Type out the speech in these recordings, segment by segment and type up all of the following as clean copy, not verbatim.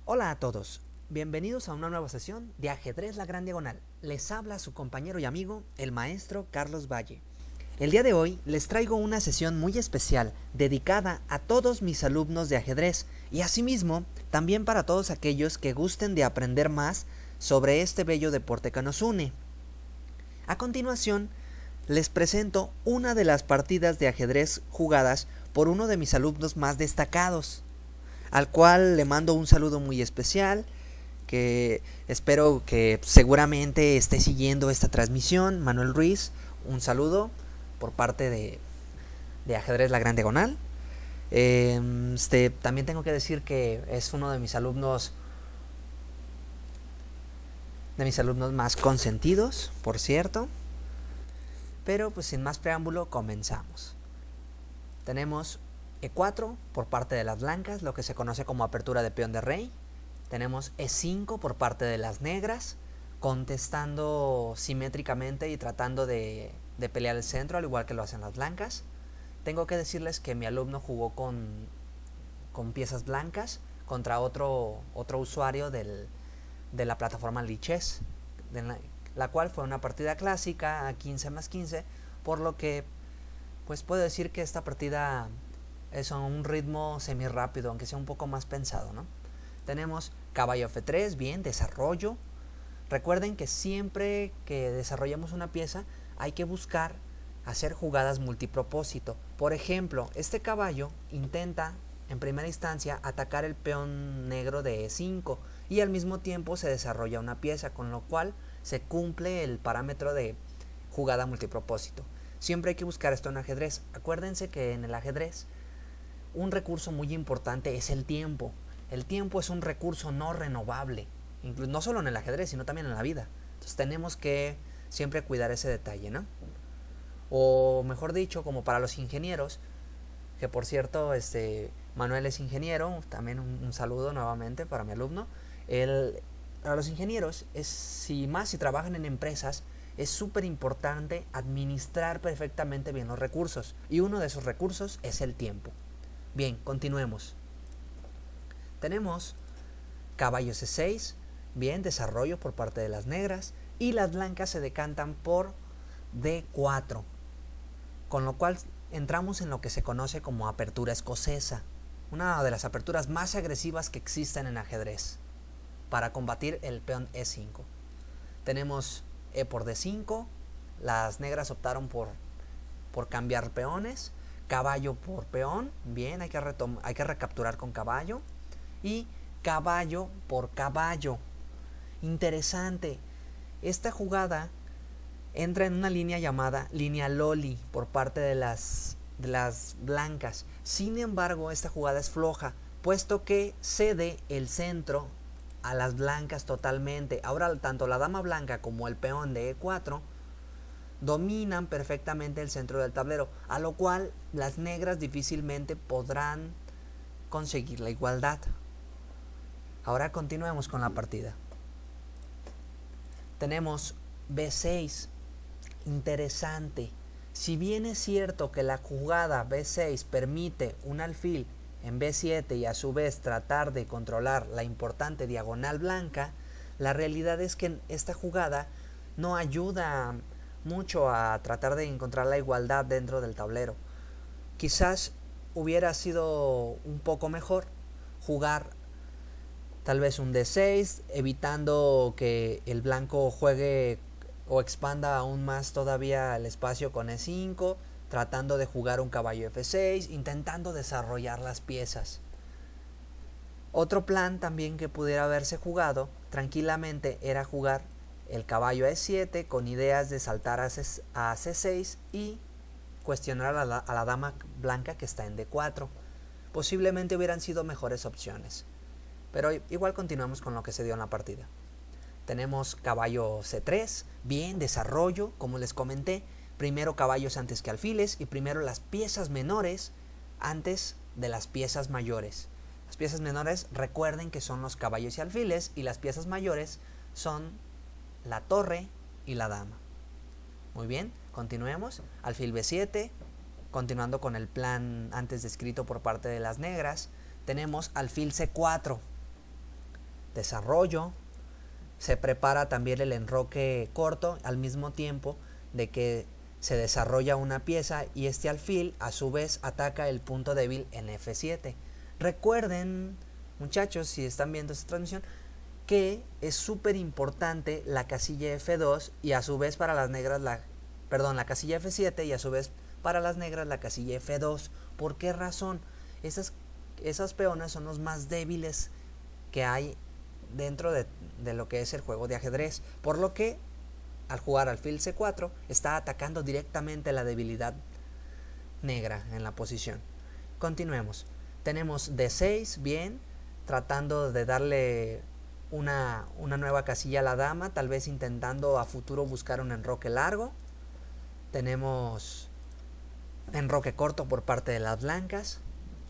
Hola a todos, bienvenidos a una nueva sesión de Ajedrez La Gran Diagonal. Les habla su compañero y amigo, el maestro Carlos Valle. El día de hoy les traigo una sesión muy especial dedicada a todos mis alumnos de ajedrez y asimismo también para todos aquellos que gusten de aprender más sobre este bello deporte que nos une. A continuación, les presento una de las partidas de ajedrez jugadas por uno de mis alumnos más destacados, al cual le mando un saludo muy especial, que espero que seguramente esté siguiendo esta transmisión. Manuel Ruiz, un saludo por parte de Ajedrez La Gran Diagonal. También tengo que decir que es uno de mis alumnos más consentidos, por cierto. Pero pues sin más preámbulo, comenzamos. Tenemos E4 por parte de las blancas, lo que se conoce como apertura de peón de rey. Tenemos E5 por parte de las negras, contestando simétricamente y tratando de pelear el centro, al igual que lo hacen las blancas. Tengo que decirles que mi alumno jugó con piezas blancas contra otro usuario de la plataforma Lichess, la cual fue una partida clásica a 15+15, por lo que pues puedo decir que esta partida es a un ritmo semi rápido, aunque sea un poco más pensado, ¿no? Tenemos caballo F3, bien, desarrollo. Recuerden que siempre que desarrollamos una pieza hay que buscar hacer jugadas multipropósito. Por ejemplo, este caballo intenta en primera instancia atacar el peón negro de E5 y al mismo tiempo se desarrolla una pieza, con lo cual se cumple el parámetro de jugada multipropósito. Siempre hay que buscar esto en ajedrez. Acuérdense que en el ajedrez un recurso muy importante es el tiempo. El tiempo es un recurso no renovable, no solo en el ajedrez, sino también en la vida. Entonces tenemos que siempre cuidar ese detalle, ¿no? O mejor dicho, como para los ingenieros, que por cierto, Manuel es ingeniero, también un saludo nuevamente para mi alumno. Para los ingenieros, si trabajan en empresas, es súper importante administrar perfectamente bien los recursos. Y uno de esos recursos es el tiempo. Bien, continuemos. Tenemos caballo C6, bien, desarrollo por parte de las negras, y las blancas se decantan por D4, con lo cual entramos en lo que se conoce como apertura escocesa, una de las aperturas más agresivas que existen en ajedrez, para combatir el peón E5. Tenemos E por D5, las negras optaron por cambiar peones, caballo por peón, bien, hay que recapturar con caballo, y caballo por caballo. Interesante, esta jugada entra en una línea llamada línea Loli por parte de las blancas. Sin embargo, esta jugada es floja, puesto que cede el centro a las blancas totalmente. Ahora tanto la dama blanca como el peón de E4 dominan perfectamente el centro del tablero, a lo cual las negras difícilmente podrán conseguir la igualdad. Ahora continuemos con la partida. Tenemos B6. Interesante. Si bien es cierto que la jugada B6 permite un alfil en B7 y a su vez tratar de controlar la importante diagonal blanca, la realidad es que esta jugada no ayuda mucho a tratar de encontrar la igualdad dentro del tablero. Quizás hubiera sido un poco mejor jugar tal vez un D6, evitando que el blanco juegue o expanda aún más todavía el espacio con E5, tratando de jugar un caballo F6, intentando desarrollar las piezas. Otro plan también que pudiera haberse jugado tranquilamente era jugar el caballo a E7 con ideas de saltar a C6 y cuestionar a la dama blanca que está en D4. Posiblemente hubieran sido mejores opciones. Pero igual continuamos con lo que se dio en la partida. Tenemos caballo C3, bien, desarrollo, como les comenté. Primero caballos antes que alfiles y primero las piezas menores antes de las piezas mayores. Las piezas menores, recuerden que son los caballos y alfiles, y las piezas mayores son la torre y la dama. Muy bien, continuemos. Alfil B7, continuando con el plan antes descrito por parte de las negras. Tenemos alfil C4. desarrollo, se prepara también el enroque corto al mismo tiempo de que se desarrolla una pieza y este alfil a su vez ataca el punto débil en F7. Recuerden, muchachos, si están viendo esta transmisión, que es súper importante la casilla F2 y a su vez para las negras la casilla F7 y a su vez para las negras la casilla F2. ¿Por qué razón? Esas peones son los más débiles que hay dentro de lo que es el juego de ajedrez, por lo que al jugar alfil C4 está atacando directamente la debilidad negra en la posición. Continuemos. Tenemos D6, bien, tratando de darle una nueva casilla a la dama, tal vez intentando a futuro buscar un enroque largo. Tenemos enroque corto por parte de las blancas.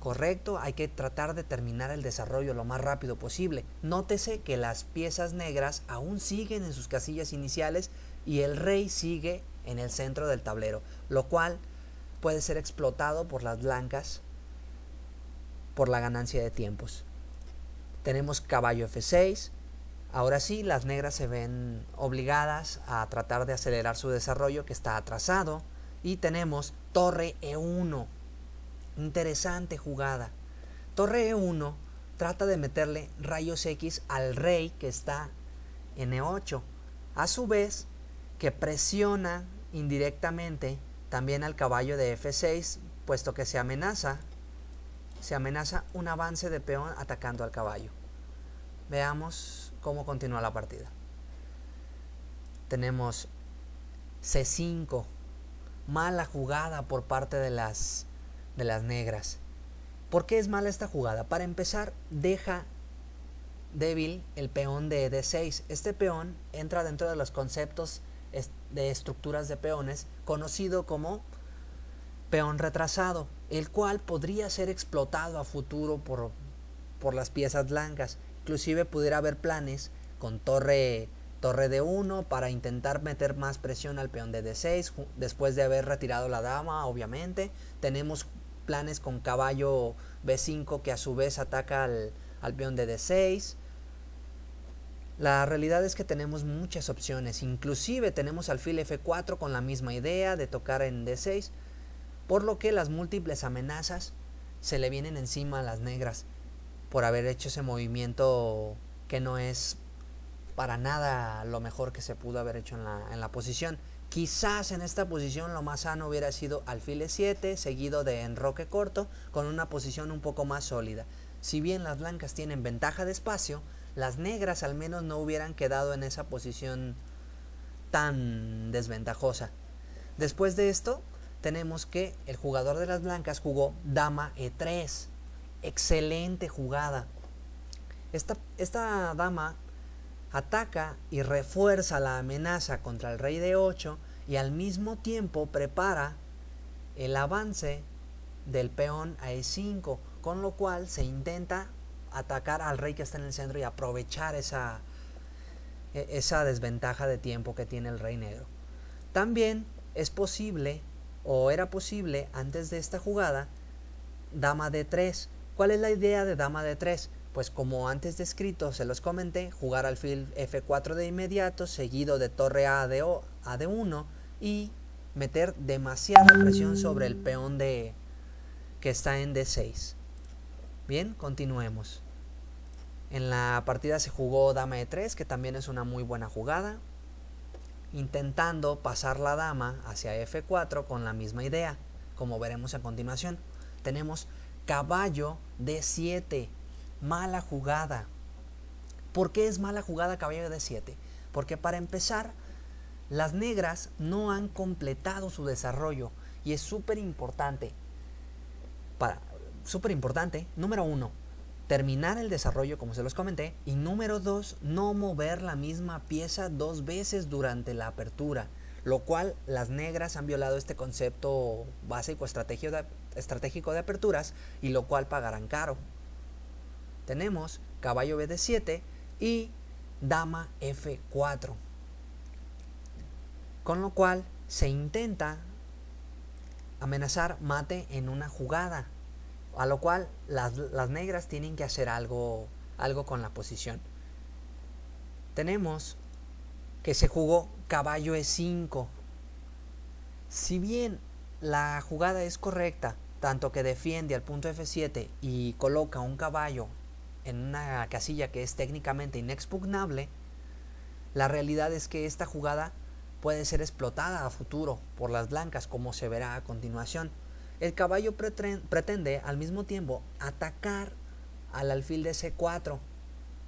Correcto, hay que tratar de terminar el desarrollo lo más rápido posible. Nótese que las piezas negras aún siguen en sus casillas iniciales y el rey sigue en el centro del tablero, lo cual puede ser explotado por las blancas por la ganancia de tiempos. Tenemos caballo F6. Ahora sí, las negras se ven obligadas a tratar de acelerar su desarrollo que está atrasado. Y tenemos torre E1. Interesante jugada. Torre E1 trata de meterle rayos X al rey que está en E8. A su vez, que presiona indirectamente también al caballo de F6, puesto que se amenaza un avance de peón atacando al caballo. Veamos cómo continúa la partida. Tenemos C5. Mala jugada por parte de las negras. ¿Por qué es mala esta jugada? Para empezar, deja débil el peón de D6. Este peón entra dentro de los conceptos de estructuras de peones, conocido como peón retrasado, el cual podría ser explotado a futuro por las piezas blancas. Inclusive pudiera haber planes con torre D1 para intentar meter más presión al peón de D6 después de haber retirado la dama, obviamente. Tenemos planes con caballo B5 que a su vez ataca al peón de D6. La realidad es que tenemos muchas opciones, inclusive tenemos alfil F4 con la misma idea de tocar en D6, por lo que las múltiples amenazas se le vienen encima a las negras por haber hecho ese movimiento que no es para nada lo mejor que se pudo haber hecho en la posición. Quizás en esta posición lo más sano hubiera sido alfil E7 seguido de enroque corto con una posición un poco más sólida. Si bien las blancas tienen ventaja de espacio, las negras al menos no hubieran quedado en esa posición tan desventajosa. Después de esto tenemos que el jugador de las blancas jugó dama E3. Excelente jugada. Esta dama ataca y refuerza la amenaza contra el rey de 8 y al mismo tiempo prepara el avance del peón a E5, con lo cual se intenta atacar al rey que está en el centro y aprovechar esa desventaja de tiempo que tiene el rey negro. También es posible, o era posible antes de esta jugada, dama D3. ¿Cuál es la idea de dama D3? Pues como antes descrito se los comenté, jugar alfil F4 de inmediato, seguido de torre A de D1 y meter demasiada presión sobre el peón que está en D6. Bien, continuemos. En la partida se jugó dama E3, que también es una muy buena jugada, intentando pasar la dama hacia F4 con la misma idea, como veremos a continuación. Tenemos caballo D7. Mala jugada. ¿Por qué es mala jugada caballo D7? Porque para empezar, las negras no han completado su desarrollo y es súper importante. Número 1, terminar el desarrollo como se los comenté, y número 2, no mover la misma pieza 2 veces durante la apertura, lo cual las negras han violado este concepto básico estratégico de aperturas y lo cual pagarán caro. Tenemos caballo BD7 y dama F4, con lo cual se intenta amenazar mate en una jugada, a lo cual las negras tienen que hacer algo con la posición. tenemos que se jugó caballo E5. Si bien la jugada es correcta, tanto que defiende al punto F7 y coloca un caballo en una casilla que es técnicamente inexpugnable, la realidad es que esta jugada puede ser explotada a futuro por las blancas, como se verá a continuación. El caballo pretende al mismo tiempo atacar al alfil de C4,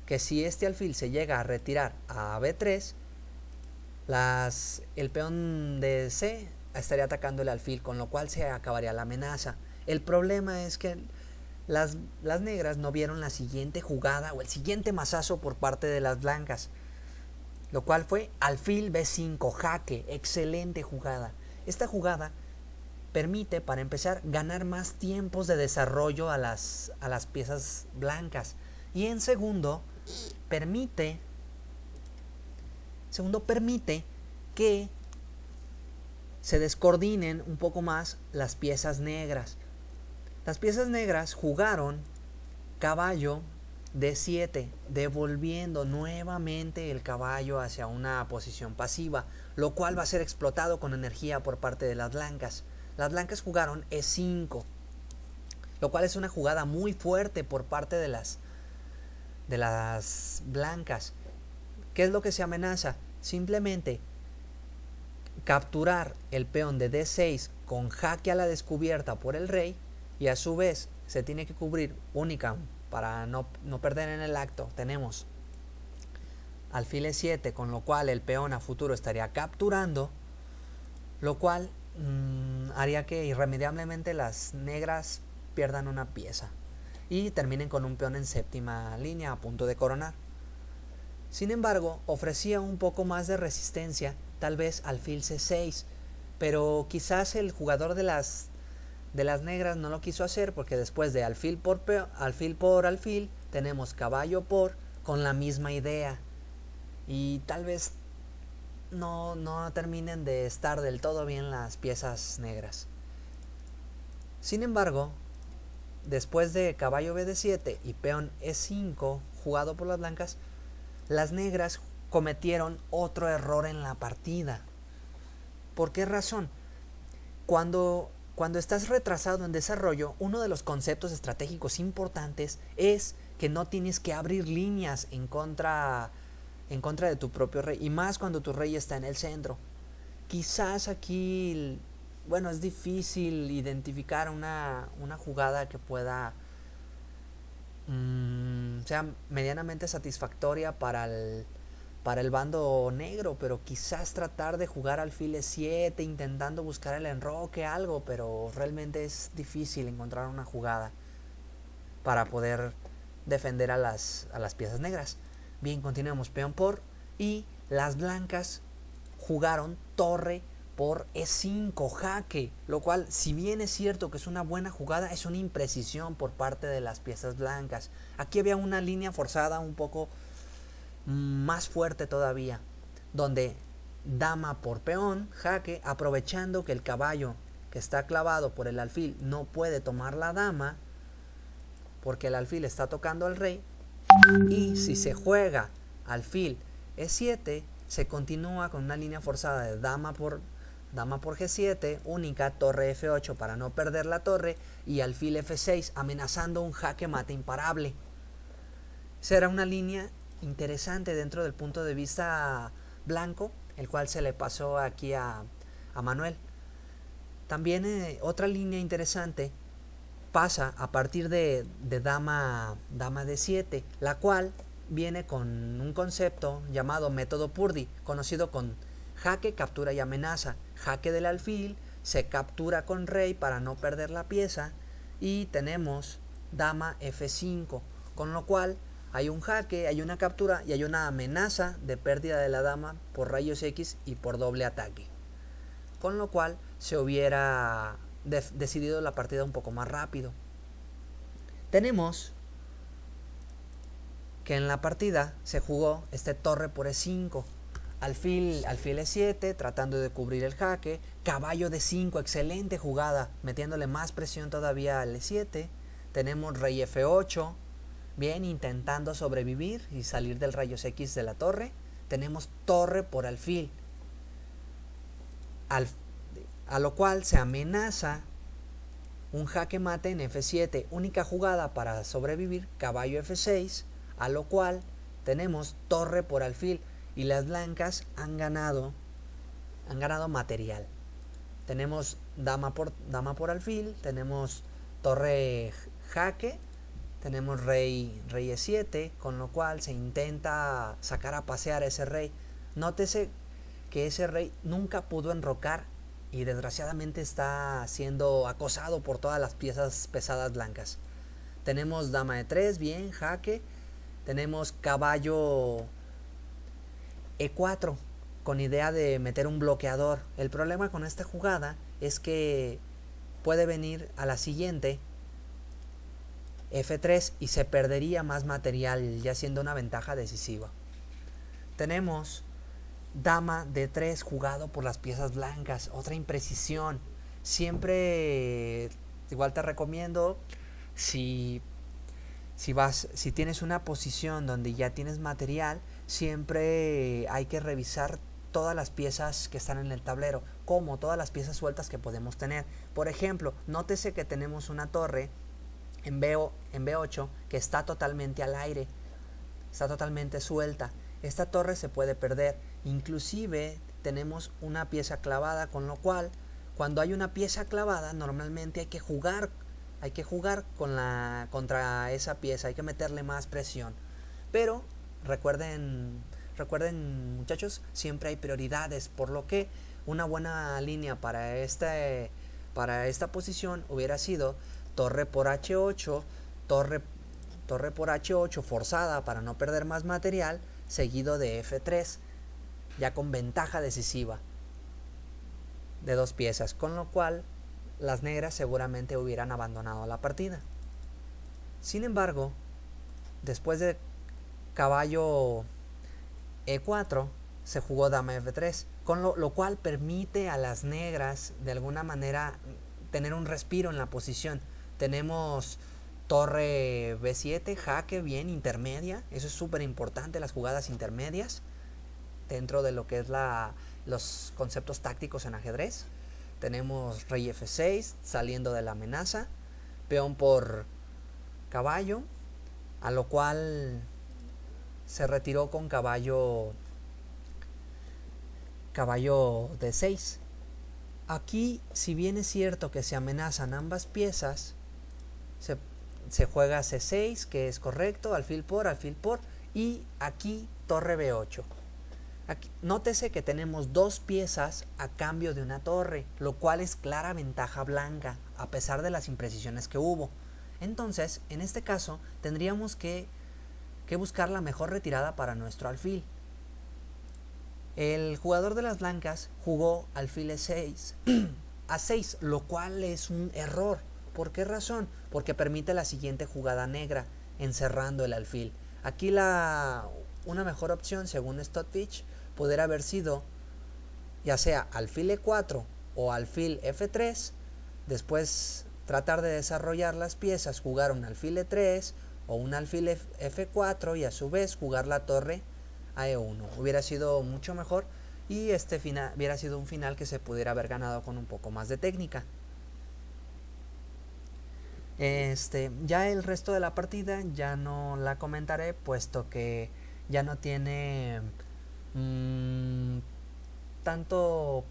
que si este alfil se llega a retirar a B3, el peón de C estaría atacando el alfil, con lo cual se acabaría la amenaza. El problema es que las negras no vieron la siguiente jugada o el siguiente mazazo por parte de las blancas, lo cual fue alfil B5, jaque. Excelente jugada. Esta jugada permite, para empezar, ganar más tiempos de desarrollo a las piezas blancas, y en segundo permite que se descoordinen un poco más las piezas negras. Las piezas negras jugaron caballo D7, devolviendo nuevamente el caballo hacia una posición pasiva, lo cual va a ser explotado con energía por parte de las blancas. Las blancas jugaron E5, lo cual es una jugada muy fuerte por parte de las blancas. ¿Qué es lo que se amenaza? Simplemente capturar el peón de D6 con jaque a la descubierta por el rey, y a su vez se tiene que cubrir única para no perder en el acto. Tenemos alfil E7, con lo cual el peón a futuro estaría capturando, lo cual haría que irremediablemente las negras pierdan una pieza y terminen con un peón en séptima línea a punto de coronar. Sin embargo, ofrecía un poco más de resistencia, tal vez alfil C6, pero quizás el jugador de las negras no lo quiso hacer, porque después de alfil por alfil tenemos caballo por, con la misma idea, y tal vez no terminen de estar del todo bien las piezas negras. Sin embargo, después de caballo BD7 y peón E5 jugado por las blancas, las negras cometieron otro error en la partida. ¿Por qué razón? Cuando estás retrasado en desarrollo, uno de los conceptos estratégicos importantes es que no tienes que abrir líneas en contra de tu propio rey, y más cuando tu rey está en el centro. Quizás aquí, es difícil identificar una jugada que pueda sea medianamente satisfactoria para el bando negro, pero quizás tratar de jugar alfil E7 intentando buscar el enroque, algo, pero realmente es difícil encontrar una jugada para poder defender a las piezas negras. Bien, continuemos. Peón por, y las blancas jugaron torre por E5, jaque, lo cual, si bien es cierto que es una buena jugada, es una imprecisión por parte de las piezas blancas. Aquí había una línea forzada un poco más fuerte todavía, donde dama por peón, jaque, aprovechando que el caballo que está clavado por el alfil no puede tomar la dama, porque el alfil está tocando al rey, y si se juega alfil E7, se continúa con una línea forzada de dama por G7, única, torre F8 para no perder la torre, y alfil F6 amenazando un jaque mate imparable. Será una línea interesante dentro del punto de vista blanco, el cual se le pasó aquí a Manuel. También otra línea interesante pasa a partir de dama D7, la cual viene con un concepto llamado método Purdy, conocido con jaque, captura y amenaza. Jaque del alfil, se captura con rey para no perder la pieza, y tenemos dama F5, con lo cual hay un jaque, hay una captura y hay una amenaza de pérdida de la dama por rayos X y por doble ataque, con lo cual se hubiera decidido la partida un poco más rápido. Tenemos que en la partida se jugó torre por E5, alfil E7 tratando de cubrir el jaque, caballo D5, excelente jugada, metiéndole más presión todavía al E7. Tenemos rey F8, bien intentando sobrevivir y salir del rayos X de la torre. Tenemos torre por alfil, a lo cual se amenaza un jaque mate en F7, única jugada para sobrevivir, caballo F6, a lo cual tenemos torre por alfil y las blancas han ganado material. Tenemos dama por alfil, tenemos torre jaque, tenemos rey E7, con lo cual se intenta sacar a pasear a ese rey. Nótese que ese rey nunca pudo enrocar y desgraciadamente está siendo acosado por todas las piezas pesadas blancas. Tenemos dama E3, bien, jaque. Tenemos caballo E4 con idea de meter un bloqueador. El problema con esta jugada es que puede venir a la siguiente F3 y se perdería más material, ya siendo una ventaja decisiva. Tenemos dama D3 jugado por las piezas blancas, otra imprecisión. Siempre igual te recomiendo, si tienes una posición donde ya tienes material, siempre hay que revisar todas las piezas que están en el tablero, como todas las piezas sueltas que podemos tener. Por ejemplo, nótese que tenemos una torre en B8 que está totalmente al aire, está totalmente suelta. Esta torre se puede perder. Inclusive tenemos una pieza clavada, con lo cual cuando hay una pieza clavada normalmente hay que jugar contra esa pieza, hay que meterle más presión. Pero recuerden muchachos, siempre hay prioridades, por lo que una buena línea para esta posición hubiera sido torre por H8, torre por H8 forzada para no perder más material, seguido de F3, ya con ventaja decisiva de 2 piezas, con lo cual las negras seguramente hubieran abandonado la partida. Sin embargo, después de caballo E4 se jugó dama F3, con lo cual permite a las negras de alguna manera tener un respiro en la posición. Tenemos torre B7, jaque, bien, intermedia. Eso es súper importante, las jugadas intermedias dentro de lo que es los conceptos tácticos en ajedrez. Tenemos rey F6 saliendo de la amenaza, peón por caballo, a lo cual se retiró con caballo D6. Aquí, si bien es cierto que se amenazan ambas piezas, se juega C6, que es correcto, alfil por, y aquí torre B8. Aquí, nótese que tenemos 2 piezas a cambio de una torre, lo cual es clara ventaja blanca, a pesar de las imprecisiones que hubo. Entonces, en este caso, tendríamos que buscar la mejor retirada para nuestro alfil. El jugador de las blancas jugó alfil E6 a 6, lo cual es un error. ¿Por qué razón? Porque permite la siguiente jugada negra, encerrando el alfil. Aquí una mejor opción, según Stockfish, pudiera haber sido ya sea alfil E4 o alfil F3, después tratar de desarrollar las piezas, jugar un alfil E3 o un alfil F4 y a su vez jugar la torre a E1. Hubiera sido mucho mejor y hubiera sido un final que se pudiera haber ganado con un poco más de técnica. Ya el resto de la partida ya no la comentaré, puesto que ya no tiene tanto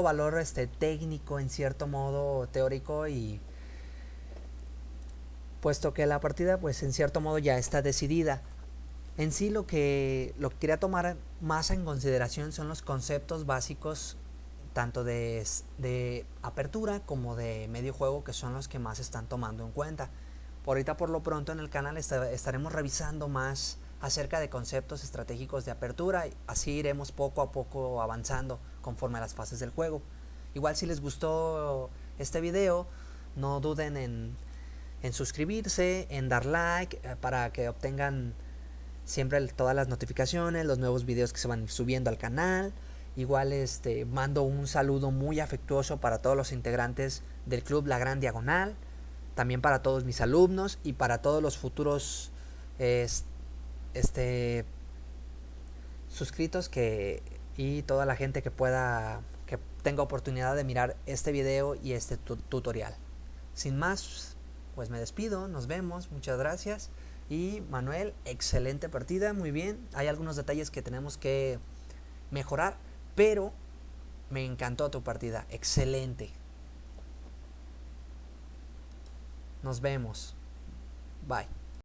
valor técnico, en cierto modo teórico, y puesto que la partida pues en cierto modo ya está decidida. En sí lo que quería tomar más en consideración son los conceptos básicos tanto de apertura como de medio juego, que son los que más están tomando en cuenta. Ahorita por lo pronto en el canal estaremos revisando más acerca de conceptos estratégicos de apertura, y así iremos poco a poco avanzando conforme a las fases del juego. Igual si les gustó este video, no duden en suscribirse, en dar like, para que obtengan siempre todas las notificaciones, los nuevos videos que se van subiendo al canal. Igual mando un saludo muy afectuoso para todos los integrantes del club La Gran Diagonal, también para todos mis alumnos y para todos los futuros es, suscritos y toda la gente que tenga oportunidad de mirar este video y este tutorial. Sin más, pues me despido, nos vemos, muchas gracias. Y Manuel, excelente partida, muy bien. Hay algunos detalles que tenemos que mejorar, pero me encantó tu partida, excelente. Nos vemos, bye.